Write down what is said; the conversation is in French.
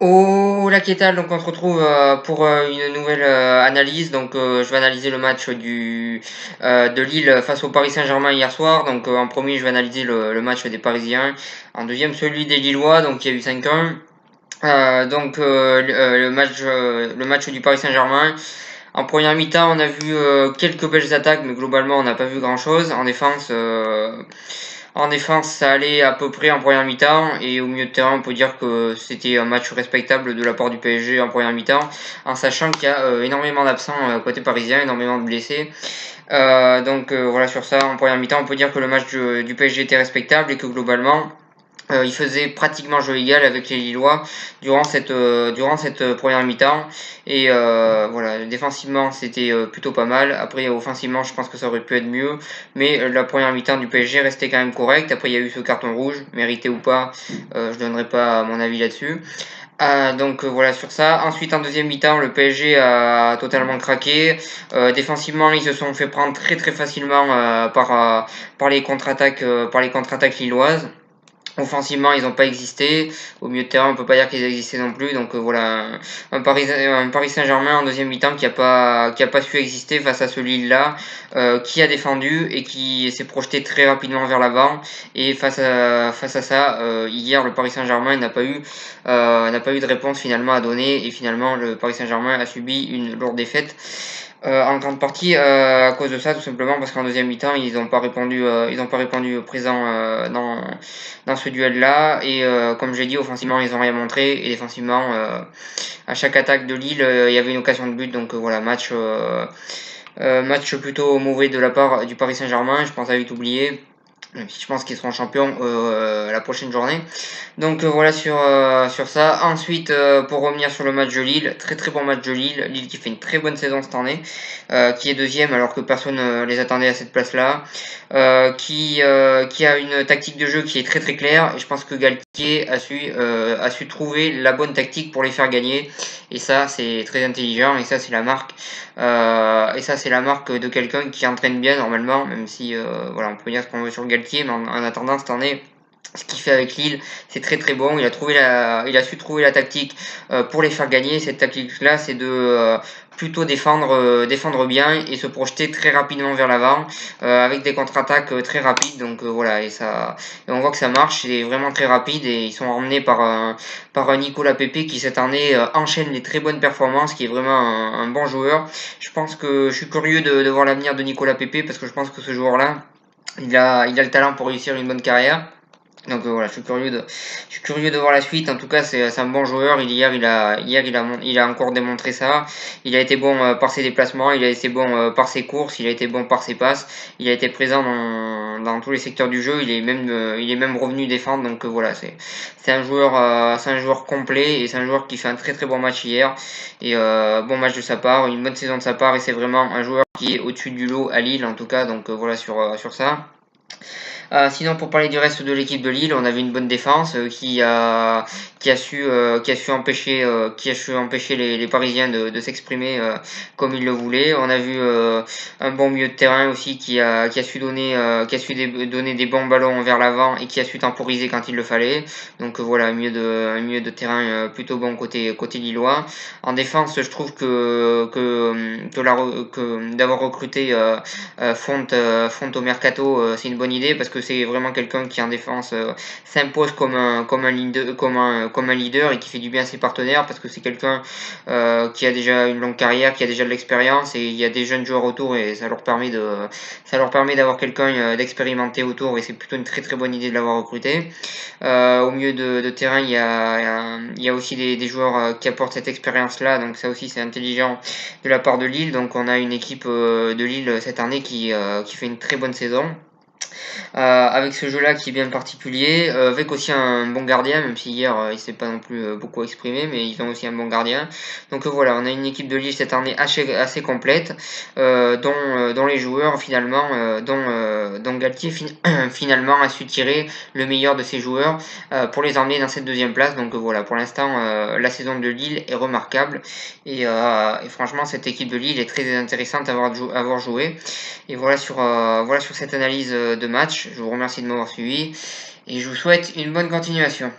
Oh la Kétal, donc on se retrouve pour une nouvelle analyse. Donc je vais analyser le match de Lille face au Paris Saint-Germain hier soir. Donc en premier, je vais analyser le match des Parisiens. En deuxième, celui des Lillois, donc il y a eu 5-1. Le match du Paris Saint-Germain. En première mi-temps, on a vu quelques belles attaques, mais globalement, on n'a pas vu grand-chose. En défense, ça allait à peu près en première mi-temps, et au milieu de terrain, on peut dire que c'était un match respectable de la part du PSG en première mi-temps, en sachant qu'il y a énormément d'absents côté parisien, énormément de blessés. Voilà, sur ça, en première mi-temps, on peut dire que le match du PSG était respectable et que globalement, il faisait pratiquement jeu égal avec les Lillois durant cette première mi-temps. Et voilà, défensivement c'était plutôt pas mal. Après, offensivement, je pense que ça aurait pu être mieux. Mais la première mi-temps du PSG restait quand même correcte. Après, il y a eu ce carton rouge, mérité ou pas, je donnerai pas mon avis là-dessus. Voilà sur ça. Ensuite, en deuxième mi-temps, le PSG a totalement craqué. Défensivement, ils se sont fait prendre très très facilement par les contre-attaques lilloises. Offensivement, ils n'ont pas existé. Au milieu de terrain, on peut pas dire qu'ils existaient non plus. Donc voilà, un Paris Saint-Germain en deuxième mi-temps qui a pas su exister face à ce Lille-là, qui a défendu et qui s'est projeté très rapidement vers l'avant. Et face à ça, hier, le Paris Saint-Germain n'a pas eu de réponse finalement à donner. Et finalement, le Paris Saint-Germain a subi une lourde défaite. En grande partie à cause de ça, tout simplement parce qu'en deuxième mi-temps, ils n'ont pas répondu présent dans ce duel-là. Et comme j'ai dit, offensivement, ils n'ont rien montré. Et défensivement, à chaque attaque de Lille, il y avait une occasion de but. Donc voilà, match plutôt mauvais de la part du Paris Saint-Germain. Je pense à vite oublier. Même si je pense qu'ils seront champions la prochaine journée. Donc voilà sur ça. Ensuite, pour revenir sur le match de Lille, très très bon match de Lille. Lille qui fait une très bonne saison cette année, qui est deuxième alors que personne ne les attendait à cette place-là, qui a une tactique de jeu qui est très très claire. Et je pense que Galtier a su trouver la bonne tactique pour les faire gagner. Et ça, c'est très intelligent. Et ça, c'est la marque de quelqu'un qui entraîne bien normalement, même si voilà, on peut dire ce qu'on veut sur Galtier, mais en attendant cette année, ce qu'il fait avec Lille, c'est très très bon. Il a su trouver la tactique pour les faire gagner. Cette tactique-là, c'est de plutôt défendre bien et se projeter très rapidement vers l'avant avec des contre-attaques très rapides. Donc voilà, et on voit que ça marche. C'est vraiment très rapide et ils sont emmenés par un Nicolas Pepe qui cette année enchaîne les très bonnes performances, qui est vraiment un bon joueur. Je suis curieux de voir l'avenir de Nicolas Pepe parce que je pense que ce joueur-là, il a le talent pour réussir une bonne carrière. Donc voilà, je suis curieux de voir la suite. En tout cas, c'est un bon joueur. Hier, il a encore démontré ça. Il a été bon par ses déplacements, il a été bon par ses courses, il a été bon par ses passes. Il a été présent dans tous les secteurs du jeu. Il est même revenu défendre. Donc voilà, c'est un joueur complet et c'est un joueur qui fait un très très bon match hier. Et bon match de sa part, une bonne saison de sa part. Et c'est vraiment un joueur qui est au-dessus du lot à Lille en tout cas. Donc voilà sur ça. Sinon, pour parler du reste de l'équipe de Lille, on avait une bonne défense qui a su empêcher les Parisiens de s'exprimer comme ils le voulaient. On a vu un bon milieu de terrain aussi qui a su donner des bons ballons vers l'avant et qui a su temporiser quand il le fallait. Donc voilà, un milieu de terrain plutôt bon côté lillois. En défense, je trouve que d'avoir recruté Fonte au mercato, c'est une bonne idée parce que c'est vraiment quelqu'un qui en défense s'impose comme un leader et qui fait du bien à ses partenaires parce que c'est quelqu'un qui a déjà une longue carrière, qui a déjà de l'expérience et il y a des jeunes joueurs autour et ça leur permet d'avoir quelqu'un d'expérimenté autour et c'est plutôt une très très bonne idée de l'avoir recruté. Au milieu de terrain, il y a aussi des joueurs qui apportent cette expérience-là, donc ça aussi c'est intelligent de la part de Lille. Donc on a une équipe de Lille cette année qui fait une très bonne saison. Avec ce jeu-là qui est bien particulier, avec aussi un bon gardien, même si hier il s'est pas non plus beaucoup exprimé, mais ils ont aussi un bon gardien. Donc voilà, on a une équipe de Lille cette année assez complète, dont les joueurs finalement, dont Galtier finalement a su tirer le meilleur de ses joueurs pour les emmener dans cette deuxième place. Donc voilà, pour l'instant, la saison de Lille est remarquable et franchement, cette équipe de Lille est très intéressante à avoir joué. Et voilà sur cette analyse de match. Je vous remercie de m'avoir suivi et je vous souhaite une bonne continuation.